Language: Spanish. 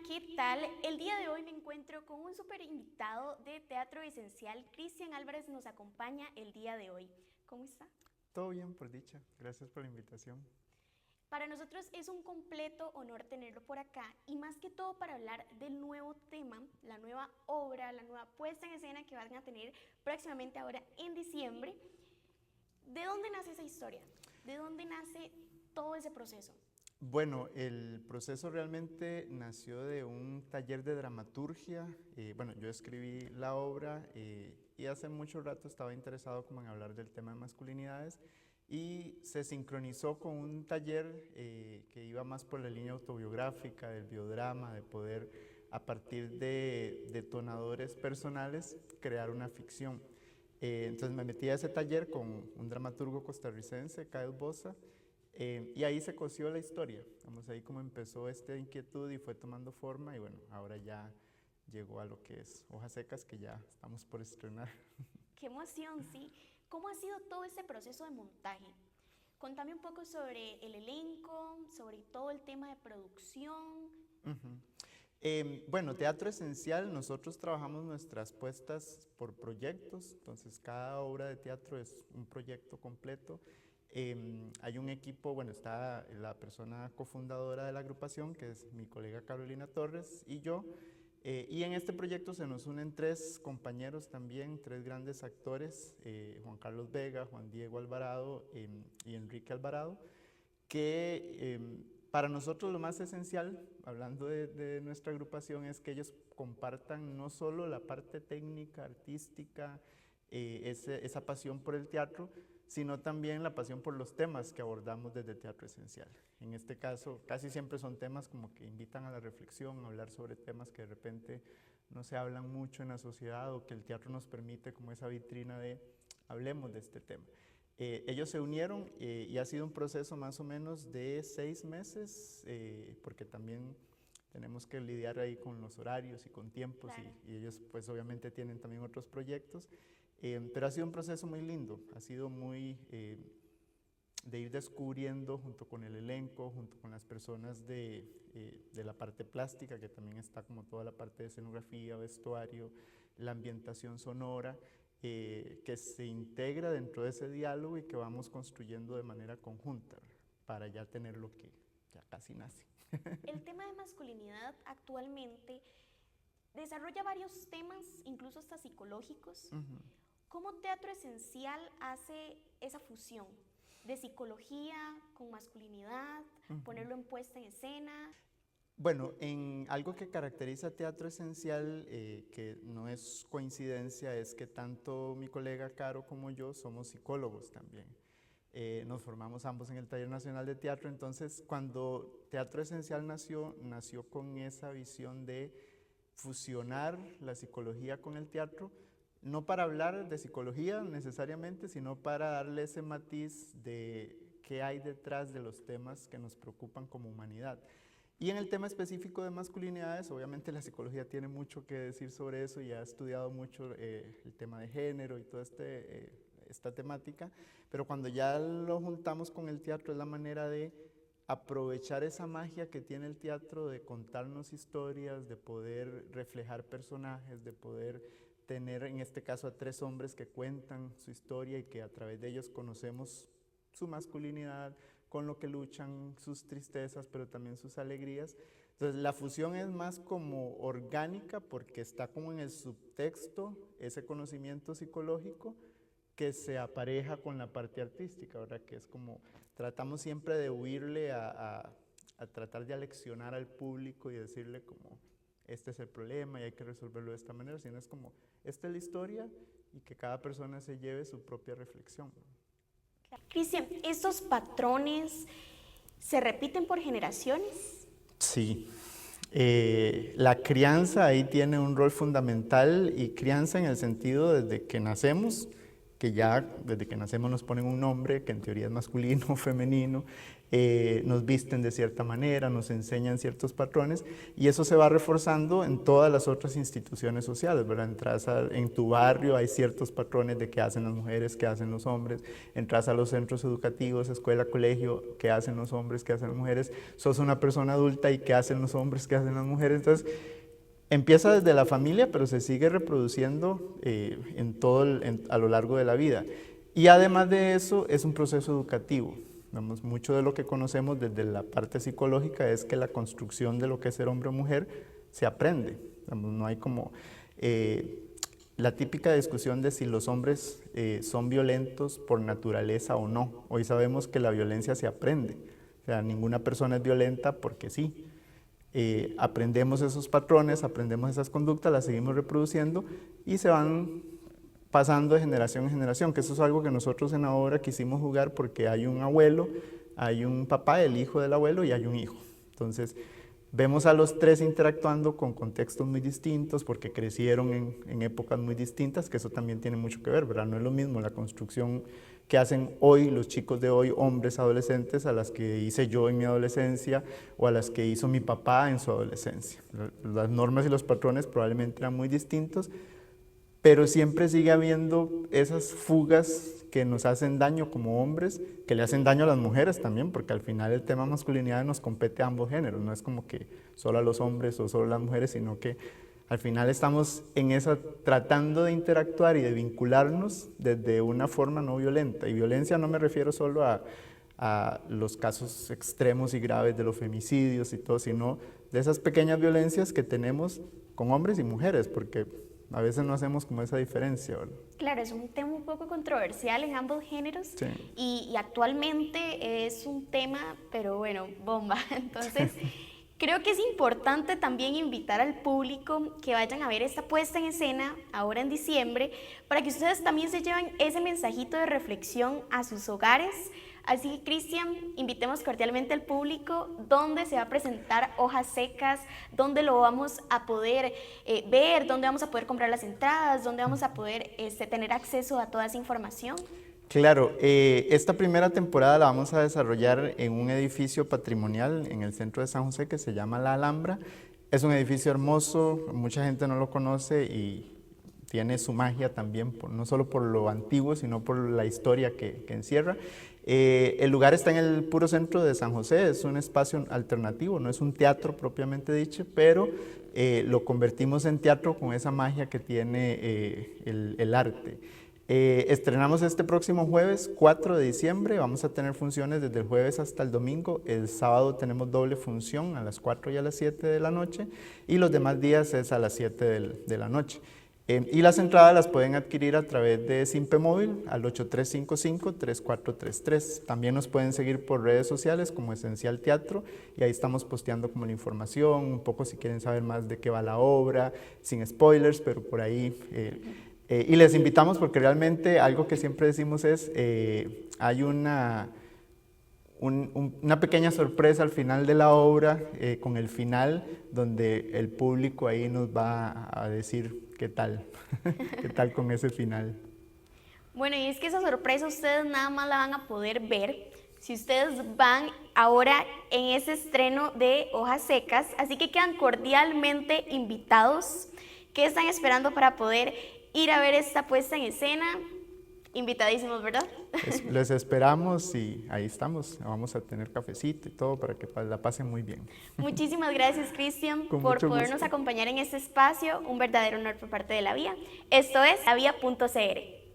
¿qué tal? El día de hoy me encuentro con un súper invitado de Teatro Esencial. Cristian Álvarez nos acompaña el día de hoy. ¿Cómo está? Todo bien, por dicha. Gracias por la invitación. Para nosotros es un completo honor tenerlo por acá y más que todo para hablar del nuevo tema, la nueva obra, la nueva puesta en escena que van a tener próximamente ahora en diciembre. ¿De dónde nace esa historia? ¿De dónde nace todo ese proceso? Bueno, el proceso realmente nació de un taller de dramaturgia. Bueno, yo escribí la obra y hace mucho rato estaba interesado como en hablar del tema de masculinidades y se sincronizó con un taller que iba más por la línea autobiográfica, del biodrama, de poder a partir de detonadores personales crear una ficción. Entonces me metí a ese taller con un dramaturgo costarricense, Kyle Bosa, y ahí se coció la historia. Vamos, ahí como empezó esta inquietud y fue tomando forma y bueno, ahora ya llegó a lo que es Hojas Secas, que ya estamos por estrenar. ¡Qué emoción, sí! ¿Cómo ha sido todo ese proceso de montaje? Contame un poco sobre el elenco, sobre todo el tema de producción. Ujú. Bueno, Teatro Esencial, nosotros trabajamos nuestras puestas por proyectos, entonces cada obra de teatro es un proyecto completo. Hay un equipo, bueno, está la persona cofundadora de la agrupación, que es mi colega Carolina Torres y yo, y en este proyecto se nos unen tres compañeros también, tres grandes actores, Juan Carlos Vega, Juan Diego Alvarado y Enrique Alvarado, que para nosotros lo más esencial, hablando de nuestra agrupación, es que ellos compartan no solo la parte técnica, artística, esa pasión por el teatro, sino también la pasión por los temas que abordamos desde Teatro Esencial. En este caso, casi siempre son temas como que invitan a la reflexión, a hablar sobre temas que de repente no se hablan mucho en la sociedad o que el teatro nos permite como esa vitrina de hablemos de este tema. Ellos se unieron y ha sido un proceso más o menos de 6 meses, porque también tenemos que lidiar ahí con los horarios y con tiempos Claro. y ellos pues obviamente tienen también otros proyectos, pero ha sido un proceso muy lindo, ha sido muy de ir descubriendo junto con el elenco, junto con las personas de la parte plástica, que también está como toda la parte de escenografía, vestuario, la ambientación sonora, que se integra dentro de ese diálogo y que vamos construyendo de manera conjunta para ya tener lo que ya casi nace. El tema de masculinidad actualmente desarrolla varios temas, incluso hasta psicológicos. Ujú. ¿Cómo Teatro Esencial hace esa fusión de psicología con masculinidad, ponerlo en puesta en escena? Bueno, en algo que caracteriza a Teatro Esencial, que no es coincidencia, es que tanto mi colega Caro como yo somos psicólogos también. Nos formamos ambos en el Taller Nacional de Teatro, entonces cuando Teatro Esencial nació con esa visión de fusionar la psicología con el teatro, no para hablar de psicología necesariamente, sino para darle ese matiz de qué hay detrás de los temas que nos preocupan como humanidad. Y en el tema específico de masculinidades, obviamente la psicología tiene mucho que decir sobre eso y ha estudiado mucho el tema de género y toda esta temática, pero cuando ya lo juntamos con el teatro es la manera de aprovechar esa magia que tiene el teatro de contarnos historias, de poder reflejar personajes, de poder tener en este caso a tres hombres que cuentan su historia y que a través de ellos conocemos su masculinidad, con lo que luchan, sus tristezas, pero también sus alegrías. Entonces la fusión es más como orgánica porque está como en el subtexto ese conocimiento psicológico que se apareja con la parte artística, ¿verdad? Que es como, tratamos siempre de huirle a tratar de aleccionar al público y decirle como, este es el problema y hay que resolverlo de esta manera, sino es como, esta es la historia y que cada persona se lleve su propia reflexión. Cristian, ¿estos patrones se repiten por generaciones? Sí, la crianza ahí tiene un rol fundamental y crianza en el sentido desde que nacemos, que ya desde que nacemos nos ponen un nombre que en teoría es masculino o femenino, nos visten de cierta manera, nos enseñan ciertos patrones y eso se va reforzando en todas las otras instituciones sociales, ¿verdad? En tu barrio hay ciertos patrones de qué hacen las mujeres, qué hacen los hombres, entras a los centros educativos, escuela, colegio, qué hacen los hombres, qué hacen las mujeres, sos una persona adulta y qué hacen los hombres, qué hacen las mujeres, entonces empieza desde la familia, pero se sigue reproduciendo a lo largo de la vida. Y además de eso, es un proceso educativo. Digamos, mucho de lo que conocemos desde la parte psicológica es que la construcción de lo que es ser hombre o mujer se aprende. Digamos, no hay como la típica discusión de si los hombres son violentos por naturaleza o no. Hoy sabemos que la violencia se aprende. O sea, ninguna persona es violenta porque sí. Aprendemos esos patrones, aprendemos esas conductas, las seguimos reproduciendo y se van pasando de generación en generación, que eso es algo que nosotros en la obra quisimos jugar porque hay un abuelo, hay un papá, el hijo del abuelo y hay un hijo. Entonces, vemos a los tres interactuando con contextos muy distintos porque crecieron en épocas muy distintas, que eso también tiene mucho que ver, ¿verdad? No es lo mismo la construcción que hacen hoy los chicos de hoy, hombres adolescentes, a las que hice yo en mi adolescencia o a las que hizo mi papá en su adolescencia. Las normas y los patrones probablemente eran muy distintos, pero siempre sigue habiendo esas fugas que nos hacen daño como hombres, que le hacen daño a las mujeres también, porque al final el tema masculinidad nos compete a ambos géneros, no es como que solo a los hombres o solo a las mujeres, sino que al final estamos en esa, tratando de interactuar y de vincularnos desde una forma no violenta. Y violencia no me refiero solo a los casos extremos y graves de los femicidios y todo, sino de esas pequeñas violencias que tenemos con hombres y mujeres, porque a veces no hacemos como esa diferencia, ¿verdad? Claro, es un tema un poco controversial en ambos géneros Sí. y actualmente es un tema, pero bueno, bomba. Entonces, creo que es importante también invitar al público que vayan a ver esta puesta en escena ahora en diciembre para que ustedes también se lleven ese mensajito de reflexión a sus hogares. Así que, Cristian, invitemos cordialmente al público dónde se va a presentar Hojas Secas, dónde lo vamos a poder ver, dónde vamos a poder comprar las entradas, dónde vamos a poder tener acceso a toda esa información. Claro, esta primera temporada la vamos a desarrollar en un edificio patrimonial en el centro de San José que se llama La Alhambra. Es un edificio hermoso, mucha gente no lo conoce y tiene su magia también, no solo por lo antiguo, sino por la historia que encierra. El lugar está en el puro centro de San José, es un espacio alternativo, no es un teatro propiamente dicho, pero lo convertimos en teatro con esa magia que tiene el arte. Estrenamos este próximo jueves 4 de diciembre, vamos a tener funciones desde el jueves hasta el domingo, el sábado tenemos doble función a las 4 y a las 7 de la noche y los demás días es a las 7 de la noche. Y las entradas las pueden adquirir a través de Simpe Móvil al 8355-3433. También nos pueden seguir por redes sociales como Esencial Teatro y ahí estamos posteando como la información, un poco si quieren saber más de qué va la obra, sin spoilers, pero por ahí. Y les invitamos porque realmente algo que siempre decimos es, hay una pequeña sorpresa al final de la obra, con el final, donde el público ahí nos va a decir qué tal, qué tal con ese final. Bueno, y es que esa sorpresa ustedes nada más la van a poder ver si ustedes van ahora en ese estreno de Hojas Secas, así que quedan cordialmente invitados. ¿Qué están esperando para poder ir a ver esta puesta en escena? Invitadísimos, ¿verdad? Les esperamos y ahí estamos. Vamos a tener cafecito y todo para que la pasen muy bien. Muchísimas gracias, Cristian, por podernos acompañar en este espacio. Un verdadero honor por parte de La Vía. Esto es lavia.cr.